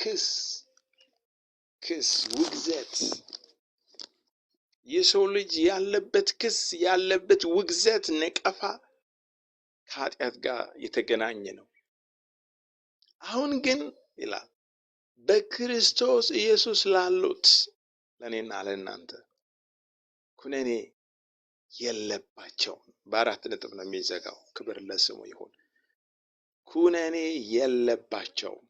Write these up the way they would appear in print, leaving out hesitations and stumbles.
ክስ ውግዘት የሰው ልጅ ያለበት ክስ ያለበት ውግዘት ነቀፋ ከኃጢአት ጋር የተገናኘ ነው። አሁን ግን ይላል በክርስቶስ ኢየሱስ ላሉት ለኔና ለእናንተ ኩነኔ የለባቸውም። በአራት ነጥብ ነው የሚዘጋው። ክብር ለስሙ ይሁን። ኩነኔ የለባቸውም።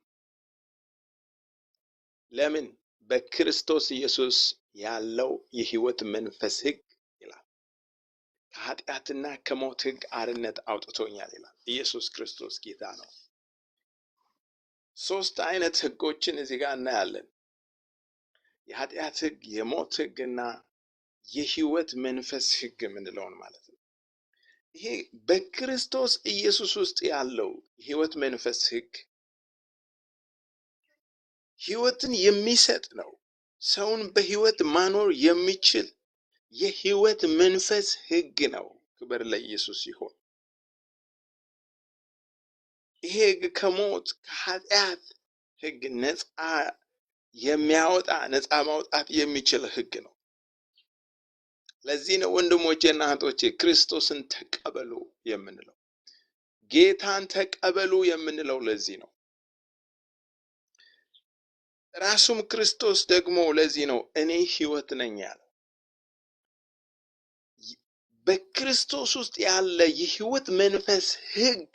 ለምን? በክርስቶስ ኢየሱስ ያለው የሕይወት መንፈስ ሕግ ይላል ከኃጢአትና ከሞት ሕግ አርነት አውጥቶኛል ይላል። ኢየሱስ ክርስቶስ ጌታ ነው። ሶስት አይነት ሕጎችን እዚህ ጋር እናያለን። የኃጢአት ሕግ፣ የሞት ሕግና የሕይወት መንፈስ ሕግ የምንለውን ማለት ነው። ይሄ በክርስቶስ ኢየሱስ ውስጥ ያለው የሕይወት መንፈስ ሕግ ሕይወትን የሚሰጥ ነው። ሰውን በሕይወት ማኖር የሚችል የሕይወት መንፈስ ሕግ ነው። ክብር ለኢየሱስ ይሁን። ይሄ ሕግ ከሞት ከኃጢአት ሕግ ነፃ የሚያወጣ ነፃ ማውጣት የሚችል ሕግ ነው። ለዚህ ነው ወንድሞቼና እህቶቼ ክርስቶስን ተቀበሉ የምንለው፣ ጌታን ተቀበሉ የምንለው ለዚህ ነው። ራሱም ክርስቶስ ደግሞ ለዚህ ነው እኔ ሕይወት ነኝ ያለው። በክርስቶስ ውስጥ ያለ የሕይወት መንፈስ ሕግ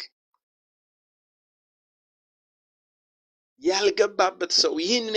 ያልገባበት ሰው ይህንን